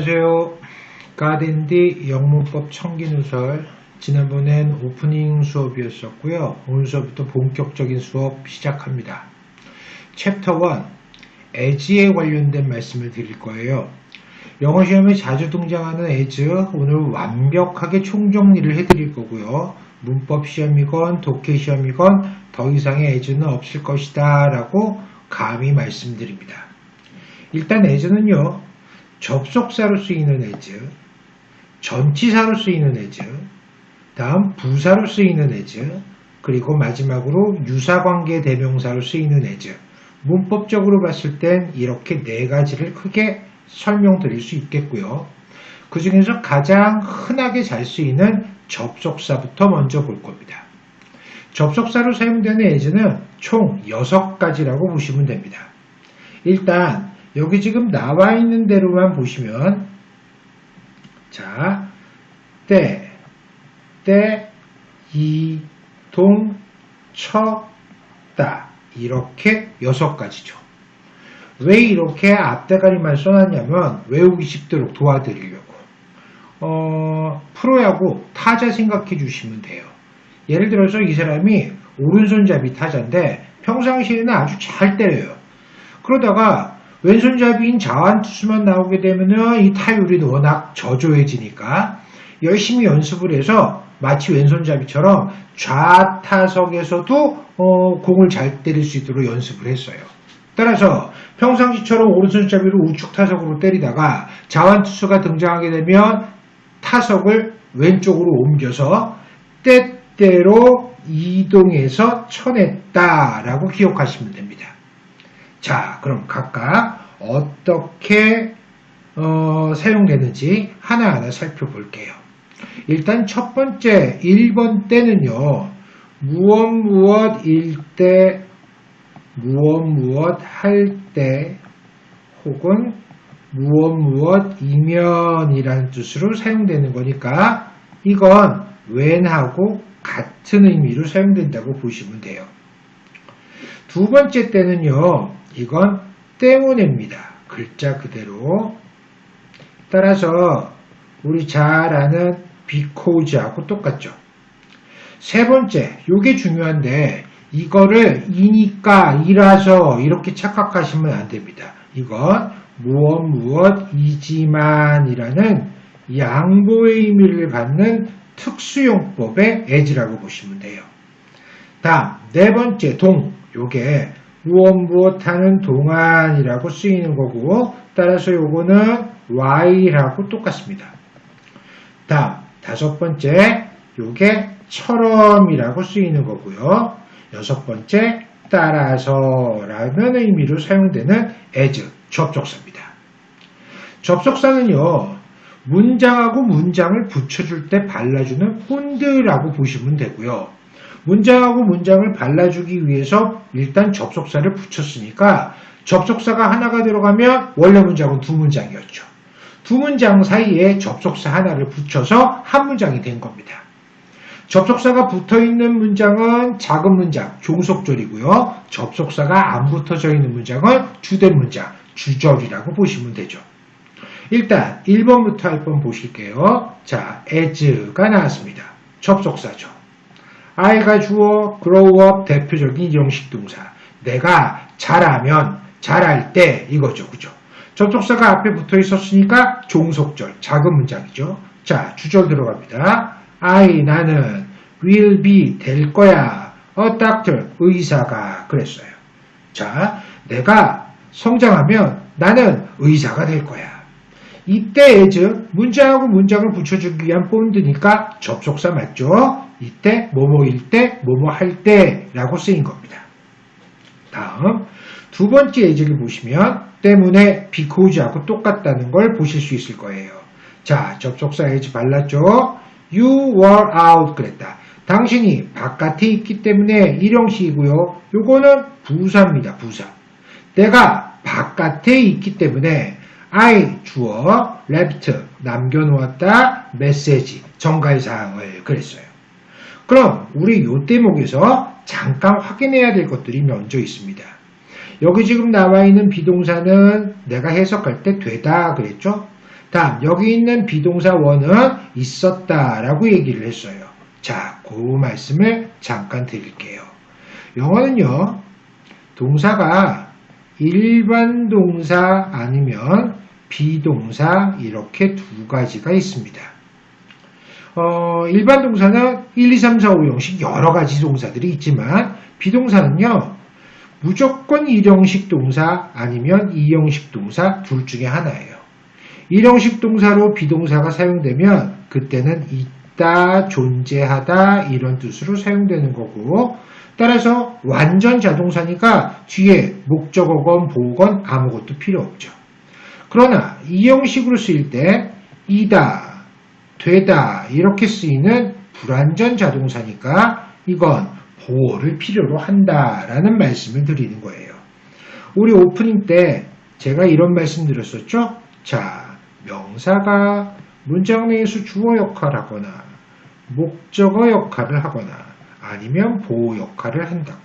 안녕하세요. 가덴디 영문법 청기누설. 지난번엔 오프닝 수업이었었고요. 오늘 수업부터 본격적인 수업 시작합니다. 챕터 1 as에 관련된 말씀을 드릴 거예요. 영어 시험에 자주 등장하는 as, 오늘 완벽하게 총정리를 해드릴 거고요. 문법 시험이건 독해 시험이건 더 이상의 as는 없을 것이다 라고 감히 말씀드립니다. 일단 as는요, 접속사로 쓰이는 as, 전치사로 쓰이는 as, 다음 부사로 쓰이는 as, 그리고 마지막으로 유사관계 대명사로 쓰이는 as. 문법적으로 봤을 땐 이렇게 네 가지를 크게 설명드릴 수 있겠고요. 그 중에서 가장 흔하게 잘 쓰이는 접속사부터 먼저 볼 겁니다. 접속사로 사용되는 as는 총 6가지라고 보시면 됩니다. 일단 여기 지금 나와 있는 대로만 보시면, 자, 때, 이동, 쳤다, 이렇게 6가지죠. 왜 이렇게 앞대가리만 써놨냐면 외우기 쉽도록 도와드리려고. 프로야구 타자 생각해 주시면 돼요. 예를 들어서 이 사람이 오른손잡이 타자인데 평상시에는 아주 잘 때려요. 그러다가 왼손잡이인 좌완투수만 나오게 되면 이 타율이 워낙 저조해지니까 열심히 연습을 해서 마치 왼손잡이처럼 좌타석에서도 공을 잘 때릴 수 있도록 연습을 했어요. 따라서 평상시처럼 오른손잡이로 우측 타석으로 때리다가 좌완투수가 등장하게 되면 타석을 왼쪽으로 옮겨서 때때로 이동해서 쳐냈다라고 기억하시면 됩니다. 자, 그럼 각각 어떻게 사용되는지 하나하나 살펴볼게요. 일단 첫 번째 1번 때는요, 무엇일 때, 무엇 할 때, 혹은 무엇이면이라는 뜻으로 사용되는 거니까 이건 when하고 같은 의미로 사용된다고 보시면 돼요. 두 번째 때는요, 이건 때문에입니다. 글자 그대로. 따라서 우리 잘 아는 because하고 똑같죠. 세 번째, 요게 중요한데 이거를 이니까, 이라서 이렇게 착각하시면 안 됩니다. 이건 무엇이지만 이라는 양보의 의미를 갖는 특수용법의 as라고 보시면 돼요. 다음 네 번째 동, 요게 무엇하는 동안이라고 쓰이는 거고, 따라서 요거는 while하고 똑같습니다. 다음 다섯 번째, 요게 처럼이라고 쓰이는 거고요. 여섯 번째, 따라서라는 의미로 사용되는 as, 접속사입니다. 접속사는요, 문장하고 문장을 붙여줄 때 발라주는 본드라고 보시면 되고요. 문장하고 문장을 발라주기 위해서 일단 접속사를 붙였으니까 접속사가 하나가 들어가면 원래 문장은 두 문장이었죠. 두 문장 사이에 접속사 하나를 붙여서 한 문장이 된 겁니다. 접속사가 붙어있는 문장은 작은 문장, 종속절이고요. 접속사가 안 붙어져 있는 문장은 주된 문장, 주절이라고 보시면 되죠. 일단 1번부터 8번 보실게요. 자, as가 나왔습니다. 접속사죠. I가 주어, grow up 대표적인 형식 동사. 내가 잘하면, 잘할 때 이거죠. 그죠? 접속사가 앞에 붙어 있었으니까 종속절, 작은 문장이죠. 자, 주절 들어갑니다. I, 나는 will be, 될 거야. A doctor, 의사가 그랬어요. 자, 내가 성장하면 나는 의사가 될 거야. 이때 as, 문장하고 문장을 붙여주기 위한 본드니까 접속사 맞죠? 이때 뭐뭐일 때, 뭐뭐 할 때라고 쓰인 겁니다. 다음 두 번째 as를 보시면 때문에 because하고 똑같다는 걸 보실 수 있을 거예요. 자, 접속사 as 발랐죠? You were out 그랬다. 당신이 바깥에 있기 때문에 일형식이고요. 요거는 부사입니다. 부사. 내가 바깥에 있기 때문에 I 주어, left 남겨놓았다, message 정가의 사항을 그랬어요. 그럼 우리 요 대목에서 잠깐 확인해야 될 것들이 먼저 있습니다. 여기 지금 나와 있는 비동사는 내가 해석할 때 되다 그랬죠? 다음 여기 있는 비동사 원은 있었다라고 얘기를 했어요. 자, 그 말씀을 잠깐 드릴게요. 영어는요, 동사가 일반 동사 아니면 비동사 이렇게 두 가지가 있습니다. 일반 동사는 1, 2, 3, 4, 5 형식 여러 가지 동사들이 있지만 비동사는요, 무조건 1형식 동사 아니면 2형식 동사 둘 중에 하나예요. 1형식 동사로 비동사가 사용되면 그때는 있다, 존재하다 이런 뜻으로 사용되는 거고, 따라서 완전 자동사니까 뒤에 목적어건 보어건 아무것도 필요 없죠. 그러나 2형식으로 쓰일 때 이다, 되다 이렇게 쓰이는 불완전 자동사니까 이건 보어를 필요로 한다라는 말씀을 드리는 거예요. 우리 오프닝 때 제가 이런 말씀 드렸었죠. 자, 명사가 문장 내에서 주어 역할을 하거나 목적어 역할을 하거나 아니면 보호 역할을 한다고.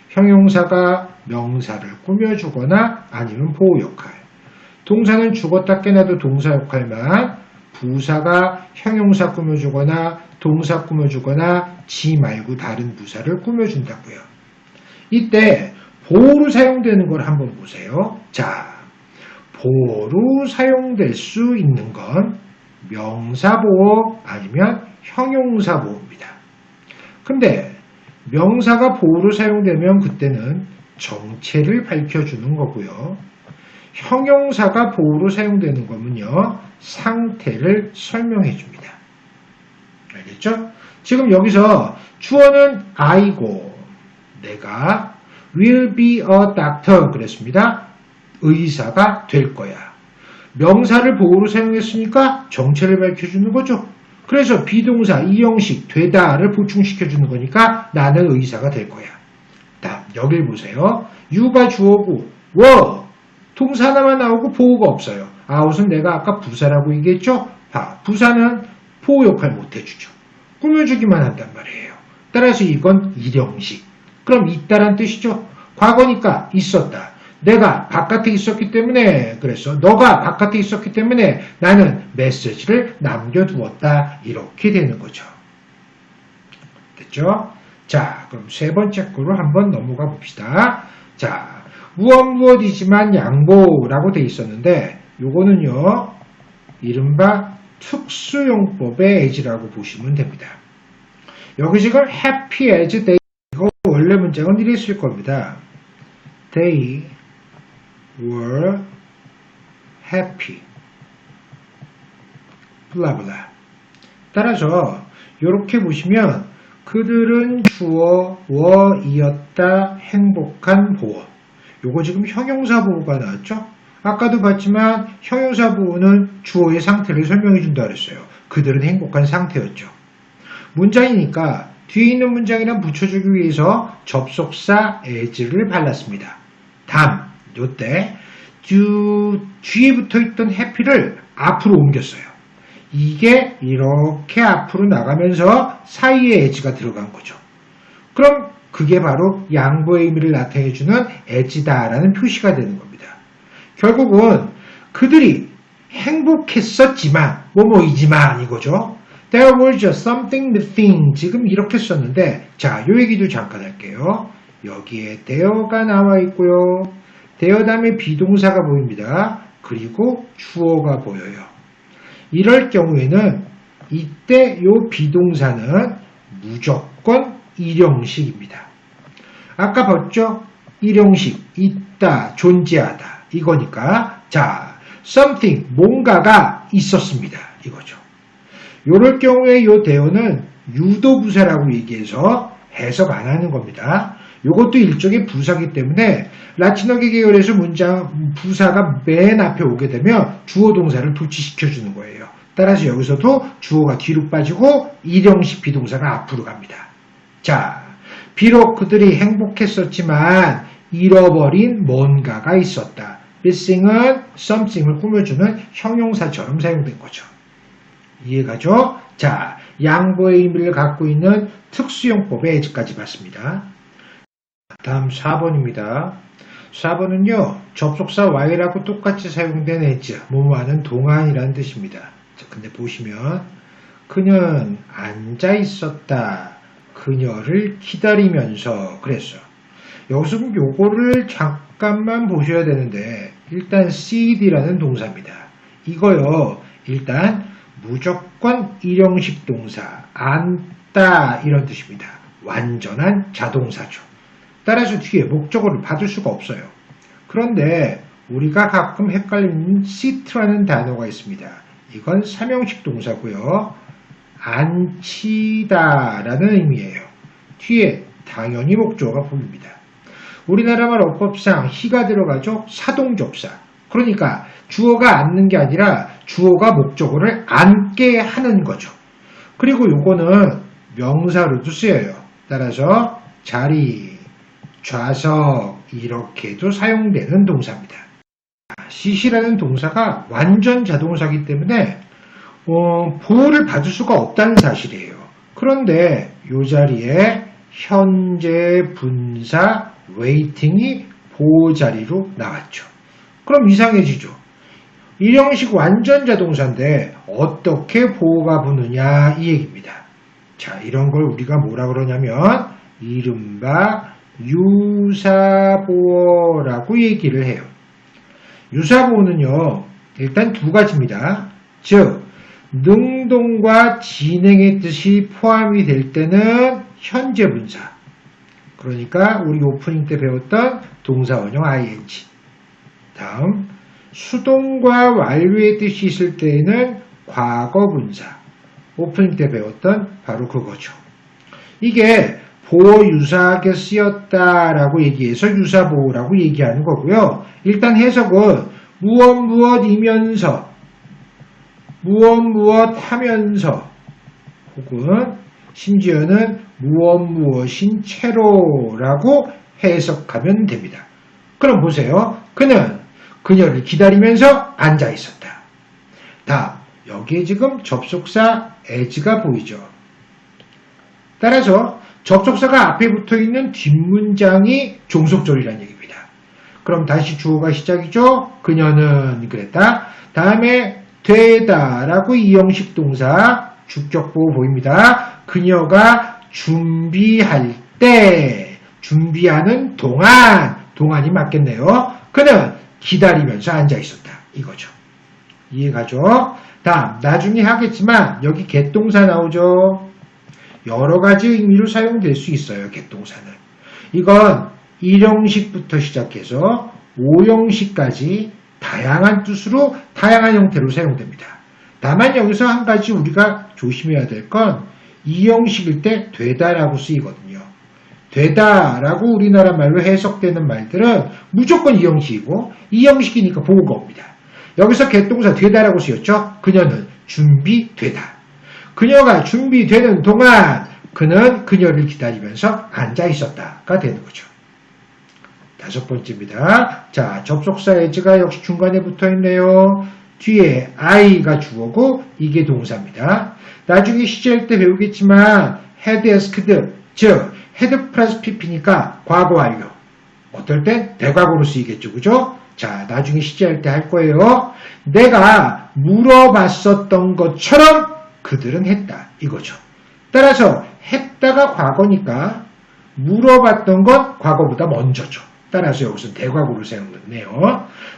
형용사가 명사를 꾸며주거나 아니면 보호 역할. 동사는 죽었다 깨나도 동사 역할만, 부사가 형용사 꾸며주거나 동사 꾸며주거나 지 말고 다른 부사를 꾸며준다고요. 이때 보호로 사용되는 걸 한번 보세요. 자, 보호로 사용될 수 있는 건 명사보호 아니면 형용사보호입니다. 근데 명사가 보호로 사용되면 그때는 정체를 밝혀주는 거고요. 형용사가 보호로 사용되는 거면요, 상태를 설명해 줍니다. 알겠죠? 지금 여기서 주어는 I고 내가 will be a doctor 그랬습니다. 의사가 될 거야. 명사를 보호로 사용했으니까 정체를 밝혀주는 거죠. 그래서 비동사 2형식 되다를 보충시켜주는 거니까 나는 의사가 될 거야. 다음 여길 보세요. you가 주어고 were 동사 하나만 나오고 보호가 없어요. out은 내가 아까 부사라고 얘기했죠? 부사는 보호 역할 못 해주죠. 꾸며주기만 한단 말이에요. 따라서 이건 1형식. 그럼 있다란 뜻이죠. 과거니까 있었다. 내가 바깥에 있었기 때문에 그래서 너가 바깥에 있었기 때문에 나는 메시지를 남겨두었다. 이렇게 되는 거죠. 됐죠? 자, 그럼 세 번째 거로 한번 넘어가 봅시다. 자, 무엇이지만 양보라고 돼 있었는데 요거는요, 이른바 특수용법의 as라고 보시면 됩니다. 여기 지금 happy as they, 이거 원래 문장은 이래 쓸 겁니다. They were happy. 블라블라. 따라서 이렇게 보시면 그들은 주어 were이었다. 행복한 보어. 요거 지금 형용사 보호가 나왔죠? 아까도 봤지만 형용사 보호는 주어의 상태를 설명해 준다 그랬어요. 그들은 행복한 상태였죠. 문장이니까 뒤에 있는 문장이랑 붙여주기 위해서 접속사 as를 발랐습니다. 다음 요때 뒤에 붙어있던 happy를 앞으로 옮겼어요. 이게 이렇게 앞으로 나가면서 사이에 as가 들어간 거죠. 그럼 그게 바로 양보의 의미를 나타내주는 as다라는 표시가 되는 겁니다. 결국은 그들이 행복했었지만 뭐뭐이지만 이거죠. There was just something missing. 지금 이렇게 썼는데 자, 요 얘기도 잠깐 할게요. 여기에 there가 나와 있고요. there 다음에 비동사가 보입니다. 그리고 주어가 보여요. 이럴 경우에는 이때 요 비동사는 무조건 1형식입니다. 아까 봤죠? 1형식 있다, 존재하다 이거니까 자, something 뭔가가 있었습니다. 이거죠. 요럴 경우에 요 대어는 유도부사라고 얘기해서 해석 안 하는 겁니다. 요것도 일종의 부사기 때문에 라틴어계 계열에서 문장 부사가 맨 앞에 오게 되면 주어 동사를 도치시켜주는 거예요. 따라서 여기서도 주어가 뒤로 빠지고 1형식 비동사가 앞으로 갑니다. 자, 비록 그들이 행복했었지만 잃어버린 뭔가가 있었다. missing은 something을 꾸며주는 형용사처럼 사용된 거죠. 이해가죠? 자, 양보의 의미를 갖고 있는 특수용법의 as까지 봤습니다. 다음 4번입니다. 4번은요, 접속사 y라고 똑같이 사용된 as, 뭐뭐하는 동안이라는 뜻입니다. 자, 근데 보시면, 그는 앉아 있었다. 그녀를 기다리면서 그랬어. 여기서 요거를 잠깐만 보셔야 되는데, 일단 cd라는 동사입니다. 이거요, 일단 무조건 일형식 동사, 앉다 이런 뜻입니다. 완전한 자동사죠. 따라서 뒤에 목적어를 받을 수가 없어요. 그런데 우리가 가끔 헷갈리는 sit라는 단어가 있습니다. 이건 삼형식 동사고요. 앉히다 라는 의미예요. 뒤에 당연히 목적어가 보입니다. 우리나라 말 어법상 히가 들어가죠. 사동접사. 그러니까 주어가 앉는 게 아니라 주어가 목적어를 앉게 하는 거죠. 그리고 요거는 명사로도 쓰여요. 따라서 자리, 좌석 이렇게도 사용되는 동사입니다. sit이라는 동사가 완전 자동사이기 때문에 보호를 받을 수가 없다는 사실이에요. 그런데 이 자리에 현재 분사 waiting이 보호 자리로 나왔죠. 그럼 이상해지죠. 일형식 완전 자동사인데 어떻게 보호가 부느냐 이 얘기입니다. 자, 이런 걸 우리가 뭐라 그러냐면 이른바 유사보어라고 얘기를 해요. 유사보어는요, 일단 두 가지입니다. 즉, 능동과 진행의 뜻이 포함이 될 때는 현재 분사. 그러니까 우리 오프닝 때 배웠던 동사원형 ing. 다음, 수동과 완료의 뜻이 있을 때에는 과거 분사. 오프닝 때 배웠던 바로 그거죠. 이게 보호 유사하게 쓰였다라고 얘기해서 유사보호라고 얘기하는 거고요. 일단 해석은 무엇이면서 무엇하면서 혹은 심지어는 무엇인 채로라고 해석하면 됩니다. 그럼 보세요. 그는 그녀를 기다리면서 앉아 있었다. 다음, 여기에 지금 접속사 as가 보이죠. 따라서 접속사가 앞에 붙어있는 뒷문장이 종속절이라는 얘기입니다. 그럼 다시 주어가 시작이죠. 그녀는 그랬다. 다음에 되다 라고 이형식 동사 주격보호 보입니다. 그녀가 준비할 때, 준비하는 동안이 맞겠네요. 그는 기다리면서 앉아 있었다. 이거죠. 이해가죠? 다음, 나중에 하겠지만 여기 get 동사 나오죠. 여러 가지 의미로 사용될 수 있어요. get 동사는. 이건 1형식부터 시작해서 5형식까지 다양한 뜻으로 다양한 형태로 사용됩니다. 다만 여기서 한 가지 우리가 조심해야 될 건 2형식일 때 되다라고 쓰이거든요. 되다라고 우리나라 말로 해석되는 말들은 무조건 2형식이고 2형식이니까 보호가 옵니다. 여기서 get 동사 되다라고 쓰였죠. 그녀는 준비되다. 그녀가 준비되는 동안 그는 그녀를 기다리면서 앉아 있었다가 되는 거죠. 5번째입니다. 자, 접속사 as가 역시 중간에 붙어있네요. 뒤에 I가 주어고 이게 동사입니다. 나중에 시제할 때 배우겠지만 had asked, 즉 had 플러스 pp니까 과거 완료. 어떨 땐 대과거로 쓰이겠죠. 그죠? 자, 나중에 시제할 때 할 거예요. 내가 물어봤었던 것처럼 그들은 했다. 이거죠. 따라서 했다가 과거니까 물어봤던 건 과거보다 먼저죠. 따라서 여기서 대과거로 사용됐네요.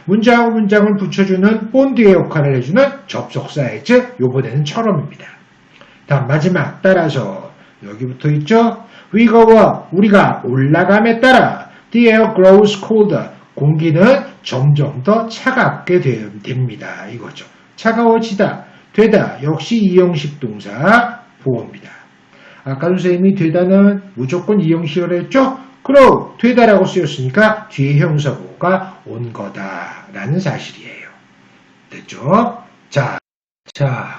문장하고 문장을 붙여주는 본드의 역할을 해주는 접속사 as, 요번에는 처럼입니다. 다음 마지막 따라서 여기 붙어있죠. We go up, 우리가 올라감에 따라 the air grows colder, 공기는 점점 더 차갑게 됩니다. 이거죠. 차가워지다, 되다, 역시 이형식 동사 보호입니다. 아까 선생님이 되다는 무조건 이형식을 했죠. 그럼 되다라고 쓰였으니까 뒤에 형사보호가 온 거다라는 사실이에요. 됐죠? 자,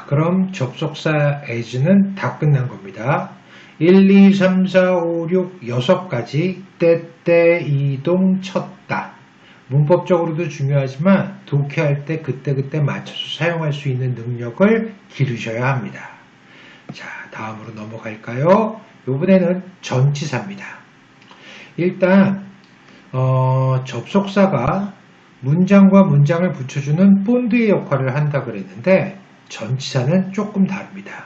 그럼 접속사 as는 다 끝난 겁니다. 1, 2, 3, 4, 5, 6, 6가지 때때 이동 쳤다. 문법적으로도 중요하지만 독해할 때 그때그때 맞춰서 사용할 수 있는 능력을 기르셔야 합니다. 자, 다음으로 넘어갈까요? 이번에는 전치사입니다. 일단 접속사가 문장과 문장을 붙여주는 본드의 역할을 한다 그랬는데 전치사는 조금 다릅니다.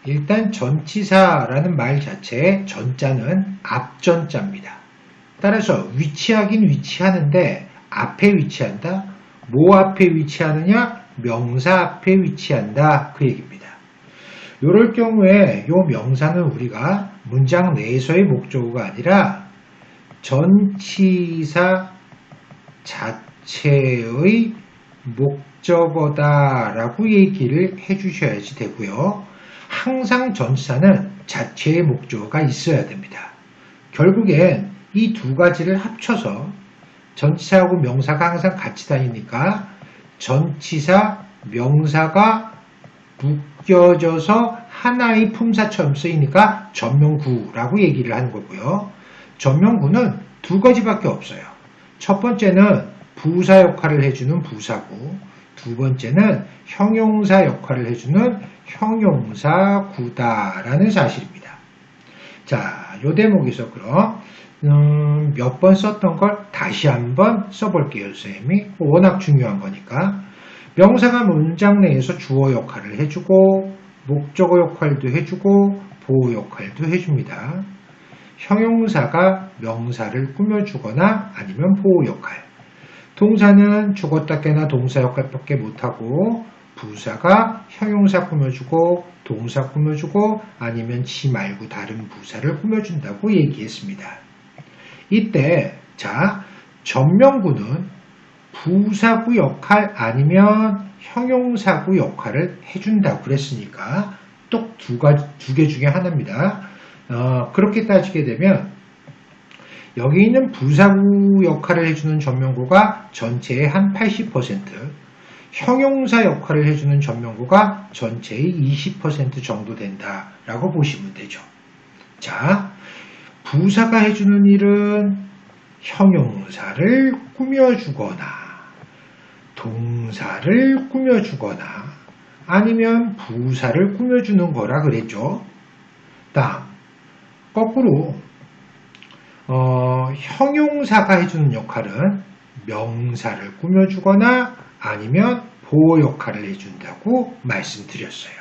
일단 전치사라는 말 자체의 전자는 앞전자입니다. 따라서 위치하긴 위치하는데 앞에 위치한다? 뭐 앞에 위치하느냐? 명사 앞에 위치한다. 그 얘기입니다. 이럴 경우에 이 명사는 우리가 문장 내에서의 목적어가 아니라 전치사 자체의 목적어다라고 얘기를 해주셔야지 되고요. 항상 전치사는 자체의 목적어가 있어야 됩니다. 결국엔 이 두 가지를 합쳐서 전치사하고 명사가 항상 같이 다니니까 전치사, 명사가 묶여져서 하나의 품사처럼 쓰이니까 전명구라고 얘기를 하는 거고요. 전명구는 두 가지밖에 없어요. 첫 번째는 부사 역할을 해주는 부사구, 두 번째는 형용사 역할을 해주는 형용사구다라는 사실입니다. 자, 요 대목에서 그럼 몇 번 썼던 걸 다시 한번 써볼게요, 선생님이. 워낙 중요한 거니까. 명사가 문장 내에서 주어 역할을 해주고 목적어 역할도 해주고 보호 역할도 해줍니다. 형용사가 명사를 꾸며주거나 아니면 보호 역할. 동사는 죽었다 깨나 동사 역할밖에 못하고 부사가 형용사 꾸며주고 동사 꾸며주고 아니면 지 말고 다른 부사를 꾸며준다고 얘기했습니다. 이때 자 전명구는 부사구 역할 아니면 형용사구 역할을 해준다고 그랬으니까 또 두 개 중에 하나입니다. 그렇게 따지게 되면 여기 있는 부사구 역할을 해주는 전명구가 전체의 한 80%, 형용사 역할을 해주는 전명구가 전체의 20% 정도 된다라고 보시면 되죠. 자, 부사가 해주는 일은 형용사를 꾸며주거나 동사를 꾸며주거나 아니면 부사를 꾸며주는 거라 그랬죠. 다음 거꾸로 형용사가 해주는 역할은 명사를 꾸며주거나 아니면 보호 역할을 해준다고 말씀드렸어요.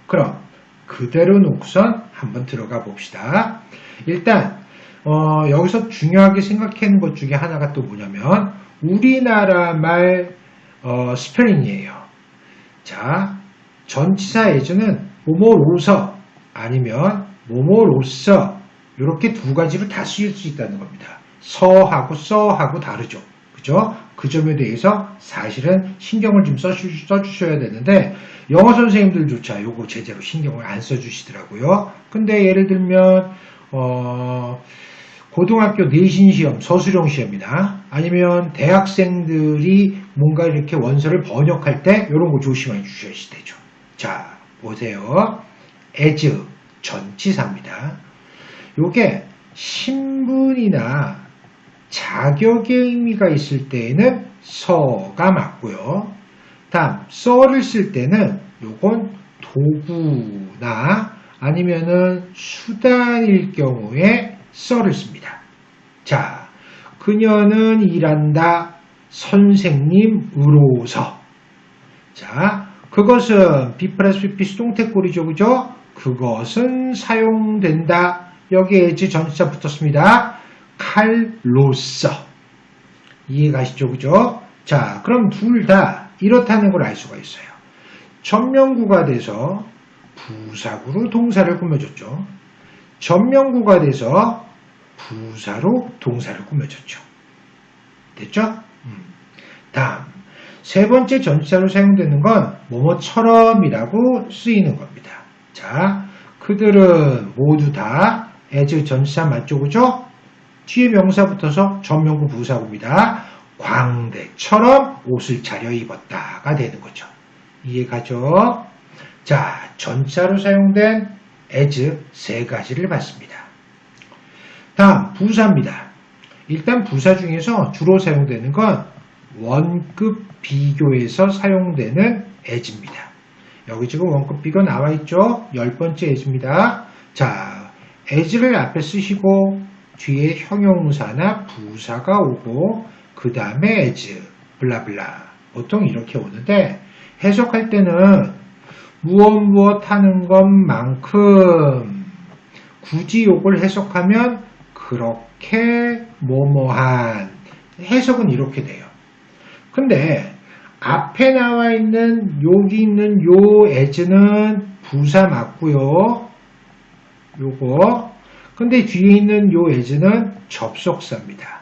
그럼 그대로 놓고선 한번 들어가 봅시다. 일단 여기서 중요하게 생각하는 것 중에 하나가 또 뭐냐면 우리나라 말 스펠링이에요. 자, 전치사 예주는 뭐뭐로서 아니면 뭐뭐로서 이렇게 두 가지로 다 쓰일 수 있다는 겁니다. 서하고 써하고 다르죠. 그죠? 그 점에 대해서 사실은 신경을 좀 써주셔야 되는데 영어 선생님들조차 요거 제대로 신경을 안 써주시더라고요. 근데 예를 들면 고등학교 내신 시험, 서술형 시험이나 아니면 대학생들이 뭔가 이렇게 원서를 번역할 때 이런 거 조심해 주셔야 되죠. 자, 보세요. as 전치사입니다. 요게 신분이나 자격의 의미가 있을 때에는 서가 맞고요. 다음 써를 쓸 때는 요건 도구나 아니면은 수단일 경우에 써를 씁니다. 자, 그녀는 일한다 선생님으로서. 자, 그것은 be 플러스 pp 수동태꼴이죠. 그죠? 그것은 사용된다. 여기에 as 전치사 붙었습니다. 칼로서. 이해가시죠? 그죠? 자, 그럼 둘 다 이렇다는 걸 알 수가 있어요. 전명구가 돼서 부사구로 동사를 꾸며줬죠. 전명구가 돼서 부사로 동사를 꾸며줬죠. 됐죠? 다음 세 번째 전치사로 사용되는 건 뭐뭐처럼이라고 쓰이는 겁니다. 자, 그들은 모두 다 as 전치사 맞죠? 그죠? 뒤에 명사 붙어서 전명구 부사구입니다. 광대처럼 옷을 차려 입었다가 되는 거죠. 이해가죠? 자, 전치사로 사용된 as 세 가지를 봤습니다. 다음 부사입니다. 일단 부사 중에서 주로 사용되는 건 원급 비교에서 사용되는 as입니다. 여기 지금 원급 비교 나와 있죠? 10번째 as입니다. 자, as를 앞에 쓰시고 뒤에 형용사나 부사가 오고 그 다음에 as, 블라블라 보통 이렇게 오는데 해석할 때는 무엇 하는 것만큼 굳이 요걸 해석하면 그렇게 뭐뭐한 해석은 이렇게 돼요. 근데 앞에 나와 있는 여기 있는 요 as는 부사 맞고요. 요거. 근데 뒤에 있는 요 as는 접속사입니다.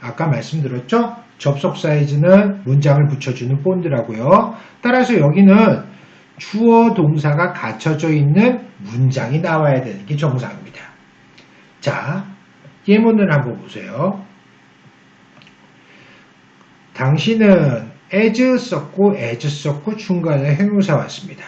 아까 말씀드렸죠? 접속사 as는 문장을 붙여주는 본드라고요. 따라서 여기는 주어 동사가 갖춰져 있는 문장이 나와야 되는 게 정상입니다. 자, 예문을 한번 보세요. 당신은 as 썼고 중간에 형용사 왔습니다.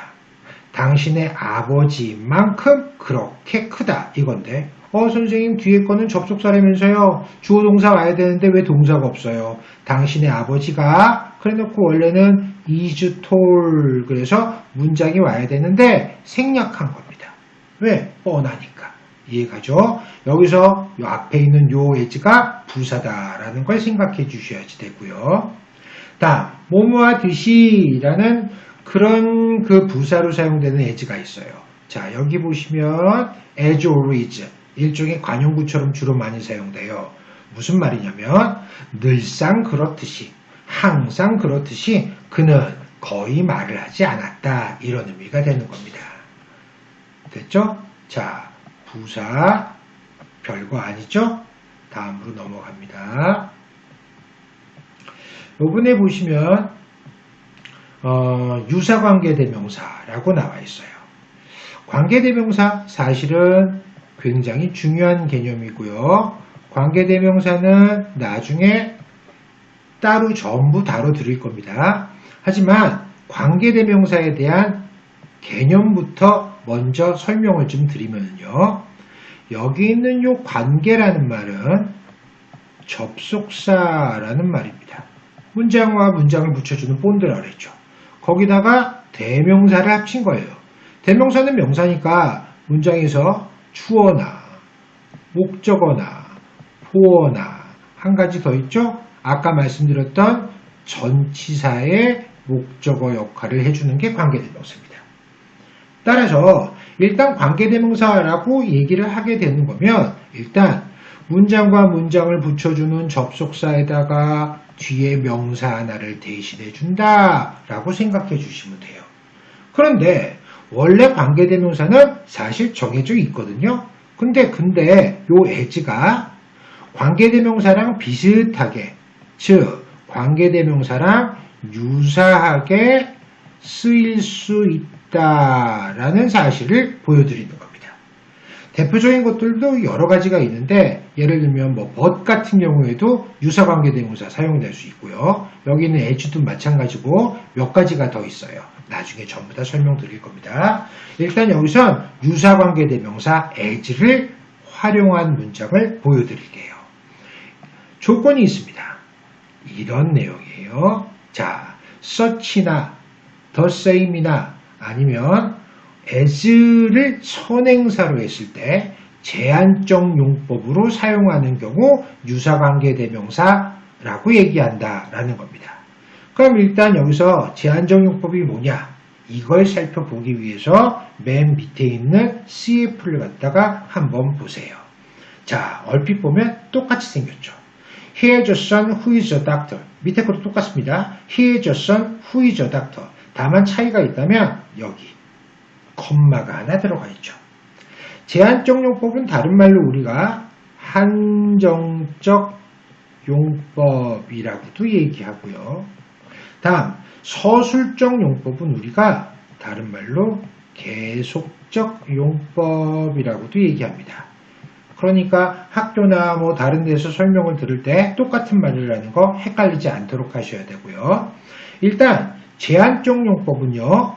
당신의 아버지만큼 그렇게 크다 이건데 선생님 뒤에 거는 접속사라면서요. 주어 동사 와야 되는데 왜 동사가 없어요? 당신의 아버지가 그래놓고 원래는 is tall 그래서 문장이 와야 되는데 생략한 겁니다. 왜? 뻔하니까. 이해가죠? 여기서 요 앞에 있는 요 as가 부사다라는 걸 생각해 주셔야지 되고요. 다음 뭐뭐와 듯이라는 그런 그 부사로 사용되는 as가 있어요. 자 여기 보시면 as always 일종의 관용구처럼 주로 많이 사용돼요. 무슨 말이냐면 늘상 그렇듯이 항상 그렇듯이 그는 거의 말을 하지 않았다 이런 의미가 되는 겁니다. 됐죠? 자 부사 별거 아니죠? 다음으로 넘어갑니다. 요번에 보시면 유사관계대명사라고 나와 있어요. 관계대명사 사실은 굉장히 중요한 개념이고요. 관계대명사는 나중에 따로 전부 다뤄드릴 겁니다. 하지만 관계대명사에 대한 개념부터 먼저 설명을 좀 드리면요. 여기 있는 요 관계라는 말은 접속사라는 말입니다. 문장과 문장을 붙여주는 본드라고 그랬죠. 거기다가 대명사를 합친 거예요. 대명사는 명사니까 문장에서 주어나 목적어나 보어나 한 가지 더 있죠. 아까 말씀드렸던 전치사의 목적어 역할을 해주는 게 관계대명사입니다. 따라서 일단 관계대명사라고 얘기를 하게 되는 거면 일단 문장과 문장을 붙여주는 접속사에다가 뒤에 명사 하나를 대신해 준다 라고 생각해 주시면 돼요. 그런데 원래 관계대명사는 사실 정해져 있거든요. 근데 요 as가 관계대명사랑 비슷하게 즉 관계대명사랑 유사하게 쓰일 수 있다라는 사실을 보여드리는 겁니다. 대표적인 것들도 여러 가지가 있는데 예를 들면 but 같은 경우에도 유사관계대명사 사용될 수 있고요. 여기는 as도 마찬가지고 몇 가지가 더 있어요. 나중에 전부 다 설명드릴 겁니다. 일단 여기선 유사관계대명사 as를 활용한 문장을 보여드릴게요. 조건이 있습니다. 이런 내용이에요. 자, such나 the same이나 아니면 as를 선행사로 했을 때 제한적 용법으로 사용하는 경우 유사관계대명사라고 얘기한다라는 겁니다. 그럼 일단 여기서 제한적 용법이 뭐냐? 이걸 살펴보기 위해서 맨 밑에 있는 CF를 갖다가 한번 보세요. 자, 얼핏 보면 똑같이 생겼죠. He has a son who is a doctor. 밑에 것도 똑같습니다. He has a son who is a doctor. 다만 차이가 있다면 여기 콤마가 하나 들어가 있죠. 제한적 용법은 다른 말로 우리가 한정적 용법이라고도 얘기하고요. 다음 서술적 용법은 우리가 다른 말로 계속적 용법이라고도 얘기합니다. 그러니까 학교나 뭐 다른 데서 설명을 들을 때 똑같은 말이라는 거 헷갈리지 않도록 하셔야 되고요. 일단 제한적 용법은요.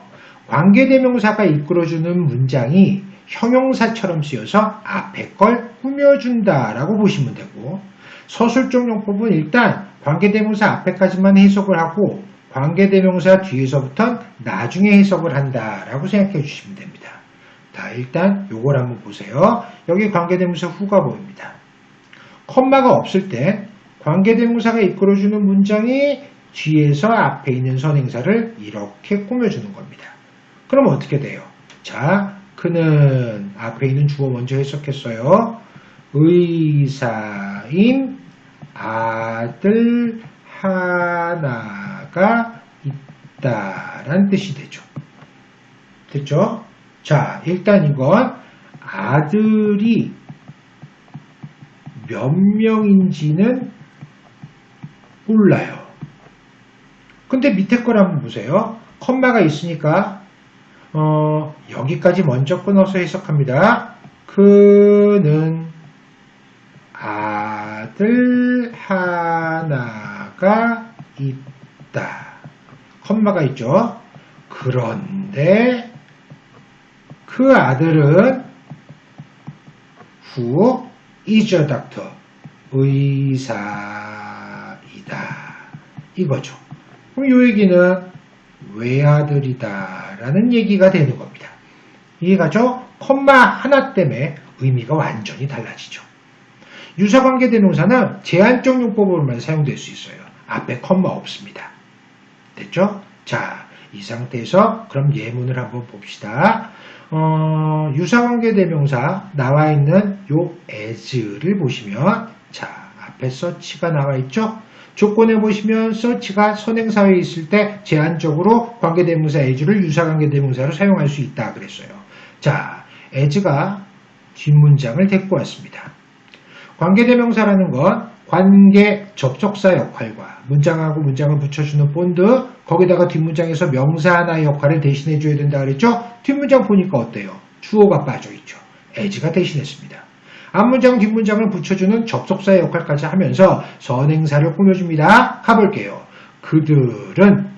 관계대명사가 이끌어주는 문장이 형용사처럼 쓰여서 앞에 걸 꾸며준다라고 보시면 되고 서술적 용법은 일단 관계대명사 앞에까지만 해석을 하고 관계대명사 뒤에서부터 나중에 해석을 한다라고 생각해 주시면 됩니다. 자, 일단 요걸 한번 보세요. 여기 관계대명사 who가 보입니다. 컴마가 없을 때 관계대명사가 이끌어주는 문장이 뒤에서 앞에 있는 선행사를 이렇게 꾸며주는 겁니다. 그럼 어떻게 돼요? 자, 그는 앞에 있는 주어 먼저 해석했어요. 의사인 아들 하나가 있다란 뜻이 되죠. 됐죠? 자, 일단 이건 아들이 몇 명인지는 몰라요. 근데 밑에 걸 한번 보세요. 컴마가 있으니까 여기까지 먼저 끊어서 해석합니다. 그는 아들 하나가 있다. 컴마가 있죠. 그런데 그 아들은 who is a doctor. 의사이다. 이거죠. 그럼 이 얘기는 외아들이다 라는 얘기가 되는 겁니다. 이해가죠? 컴마 하나 때문에 의미가 완전히 달라지죠. 유사관계대명사는 제한적 용법으로만 사용될 수 있어요. 앞에 컴마 없습니다. 됐죠? 자, 이 상태에서 그럼 예문을 한번 봅시다. 유사관계대명사 나와 있는 요 as를 보시면 자, 앞에 such가 나와 있죠? 조건에 보시면 such가 선행사에 있을 때 제한적으로 관계대명사 as를 유사관계대명사로 사용할 수 있다 그랬어요. 자, as가 뒷문장을 데리고 왔습니다. 관계대명사라는 건 관계 접속사 역할과 문장하고 문장을 붙여주는 본드, 거기다가 뒷문장에서 명사 하나의 역할을 대신해줘야 된다 그랬죠? 뒷문장 보니까 어때요? 주어가 빠져있죠. as가 대신했습니다. 앞문장, 뒷문장을 붙여주는 접속사의 역할까지 하면서 선행사를 꾸며줍니다. 가볼게요. 그들은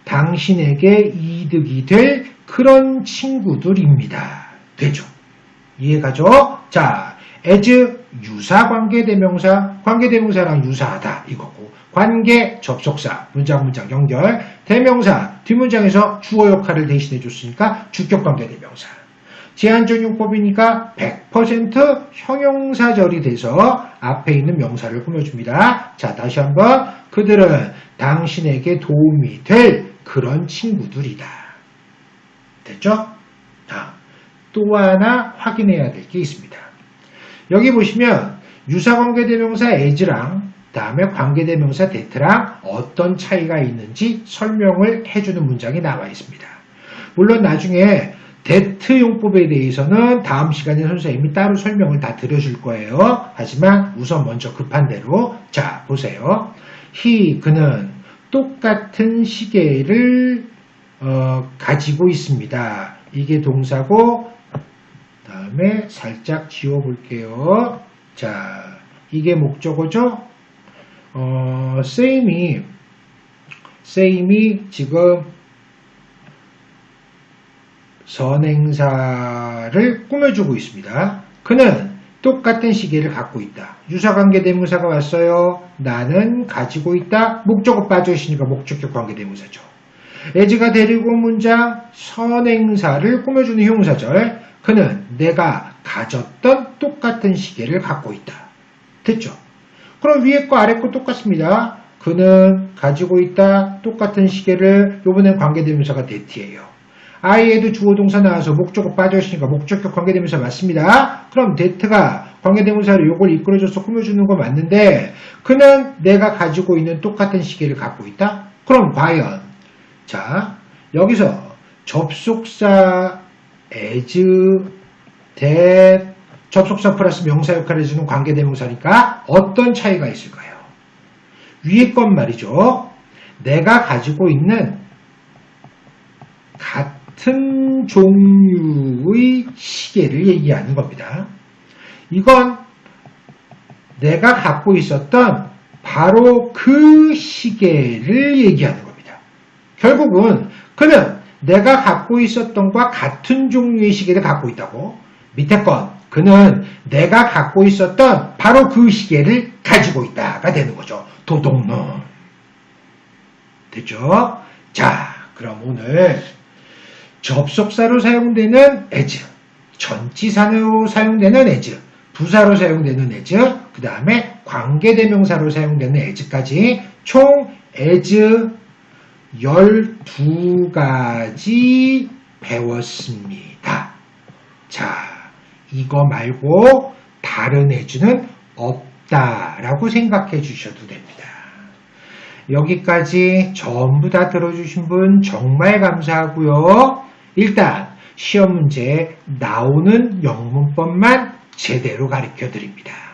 당신에게 이득이 될 그런 친구들입니다. 되죠? 이해가죠? 자, as 유사관계대명사, 관계대명사랑 유사하다 이거고, 관계 접속사, 문장 연결, 대명사, 뒷문장에서 주어 역할을 대신해줬으니까 주격관계대명사. 제한적 용법이니까 100% 형용사절이 돼서 앞에 있는 명사를 꾸며줍니다. 자, 다시 한번 그들은 당신에게 도움이 될 그런 친구들이다. 됐죠? 자, 또 하나 확인해야 될 게 있습니다. 여기 보시면 유사관계대명사 as랑 다음에 관계대명사 that랑 어떤 차이가 있는지 설명을 해주는 문장이 나와 있습니다. 물론 나중에 that 용법에 대해서는 다음 시간에 선생님이 따로 설명을 다 드려줄 거예요. 하지만 우선 먼저 급한 대로 자 보세요. 그는 똑같은 시계를 가지고 있습니다. 이게 동사고 다음에 살짝 지워볼게요. 자, 이게 목적어죠? same이 지금 선행사를 꾸며주고 있습니다. 그는 똑같은 시계를 갖고 있다. 유사관계대명사가 왔어요. 나는 가지고 있다. 목적어 빠져있으니까 목적격 관계대명사죠. as가 데리고 온 문장 선행사를 꾸며주는 형용사절. 그는 내가 가졌던 똑같은 시계를 갖고 있다. 됐죠? 그럼 위에 거 아래 거 똑같습니다. 그는 가지고 있다. 똑같은 시계를 요번엔 관계대명사가 that이에요. I에도 주어 동사 나와서 목적어 빠져있으니까 목적격 관계대명사 맞습니다. 그럼 that가 관계대명사로 요걸 이끌어줘서 꾸며주는 거 맞는데 그는 내가 가지고 있는 똑같은 시계를 갖고 있다? 그럼 과연 자 여기서 접속사 as, that 접속사 플러스 명사 역할을 해주는 관계대명사니까 어떤 차이가 있을까요? 위에 건 말이죠. 내가 가지고 있는 같은 종류의 시계를 얘기하는 겁니다. 이건 내가 갖고 있었던 바로 그 시계를 얘기하는 겁니다. 결국은 그는 내가 갖고 있었던 것과 같은 종류의 시계를 갖고 있다고. 밑에 건 그는 내가 갖고 있었던 바로 그 시계를 가지고 있다가 되는 거죠. 도동문. 됐죠? 자, 그럼 오늘 접속사로 사용되는 as, 전치사로 사용되는 as, 부사로 사용되는 as, 그 다음에 관계대명사로 사용되는 as까지 총 as 12가지 배웠습니다. 자, 이거 말고 다른 as는 없다라고 생각해 주셔도 됩니다. 여기까지 전부 다 들어주신 분 정말 감사하고요. 일단 시험 문제에 나오는 영문법만 제대로 가르쳐 드립니다.